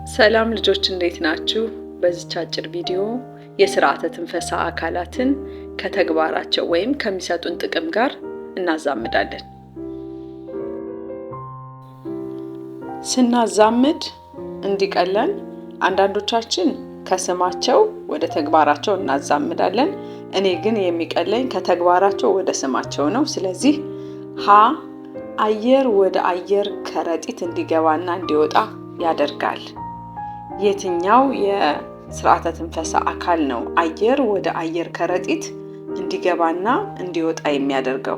ሰላም ልጆች እንዴት ናችሁ? በዚች አጭር ቪዲዮ የስርዓተ ትንፈሳ አካላትን ከተግባራቸው ወይም ከሚሰጡን ጥቅም ጋር እናዛምዳለን። ስናዛምድ እንዲቀለን አንዳንዶቻችን ከስማቸው ወደ ተግባራቸው እናዛምዳለን። እኔ ግን የሚቀለኝ ከተግባራቸው ወደ ስማቸው ነው። ስለዚህ ሀ አየር ወደ አየር ከረጢት እንዲገባና እንዲወጣ ያደርጋል። የትኛው የስርዓተ ትንፈሳ አካል ነው አየር ወደ አየር ከረጢት እንዲገባና እንዲወጣ የሚያደርገው?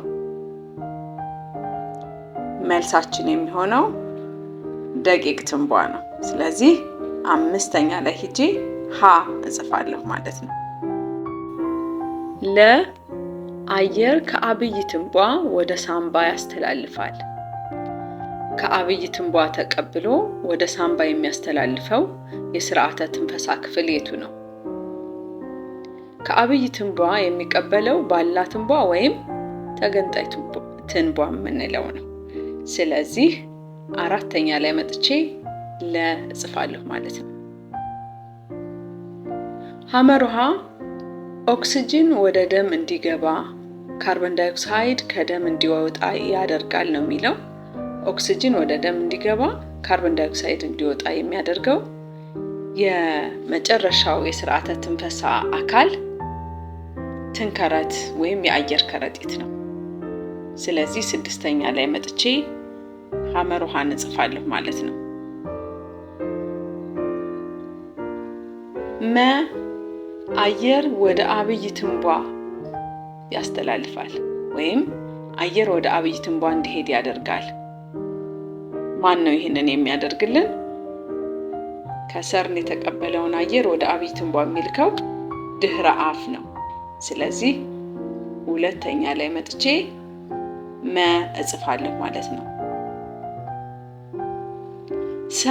መልሳችን የሚሆነው ደቂቅ ትንቧ ነው። ስለዚህ አምስተኛ ላይ ሂጄ ሀ እጽፋለሁ ማለት ነው። ለ አየር ከአብይ ትንቧ ወደ ሳምባ ያስተላልፋል። ከአብይ ትንቧ ተቀብሎ ወደ ሳምባ የሚያስተላልፈው የስርዓተ ትንፈሳ ክፍል የቱ ነው? ከአብይ ትንቧ የሚቀበለው ባላ ትንቧ ወይም ተገንጣይ ትንቧ የምንለው ነው። ስለዚህ አራተኛ ላይ መጥቼ ለ እጽፋለሁ ማለት ነው። ሐመርሃ ኦክሲጅን ወደ ደም እንዲገባ ካርቦን ዳይኦክሳይድ ከደም እንዲወጣ ያደርጋል ነው የሚለው። ኦክሲጅን ወደ ደም እንዲገባ ካርቦን ዳይኦክሳይድ እንዲወጣ የሚያደርገው የመጨረሻው የስርዓተ ትንፈሳ አካል ትንከረት ወይም የአየር ከረጢት ነው። ስለዚህ ስድስተኛ ላይ መጥቼ ሐመርሃን እጽፋለሁ ማለት ነው። መ አየር ወደ አብይ ትንቧ ያስተላልፋል ወይም አየር ወደ አብይ ትንቧ እንዲሄድ ያደርጋል። ማን ነው ይህንን የሚያደርግልን? ከሰርን የተቀበለውን አየር ወደ አብይ ትንቧ የሚልከው ድህረ አፍ ነው። ስለዚህ ሁለተኛ ላይ መጥቼ መ እጽፋለሁ ማለት ነው። ሰ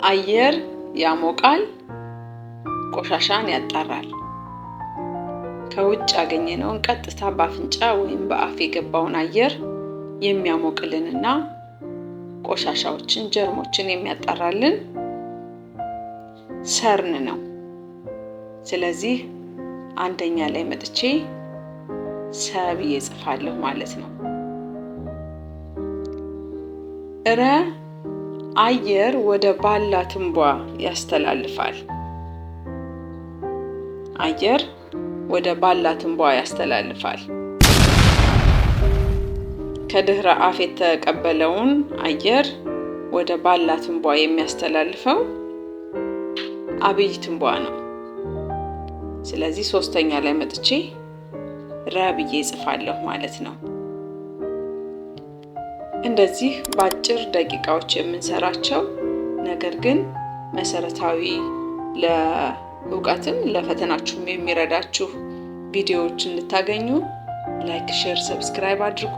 አየር ያሞቃል፣ ቆሻሻን ያጣራል። ከውጭ ያገኘነውን ቀጥታ በአፍንጫ ወይም በአፍ የገባውን አየር የሚያሞቅልንና ቆሻሻዎችን፣ ጀርሞችን የሚያጣራልን ሰርን ነው። ስለዚህ አንደኛ ላይ መጥቼ ሰ ብዬ እጽፋለሁ ማለት ነው። ረ አየር ወደ ባላ ትንቧ ያስተላልፋል። አየር ወደ ባላ ትንቧ ያስተላልፋል። ከድህረ አፍ የተቀበለውን አየር ወደ ባላ ትንቧ የሚያስተላልፈው አብይ ትንቧ ነው። ስለዚህ ሶስተኛ ላይ መጥቼ ረ ብዬ እጽፋለሁ ማለት ነው። እንደዚህ በአጭር ደቂቃዎች የምንሰራቸው ነገር ግን መሰረታዊ ለእውቀትም ለፈተናችሁም የሚረዳችሁ ቪዲዮዎች እንድታገኙ ላይክ፣ ሼር፣ ሰብስክራይብ አድርጉ።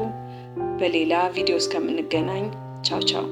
በሌላ ቪዲዮ እስከምንገናኝ ቻው ቻው።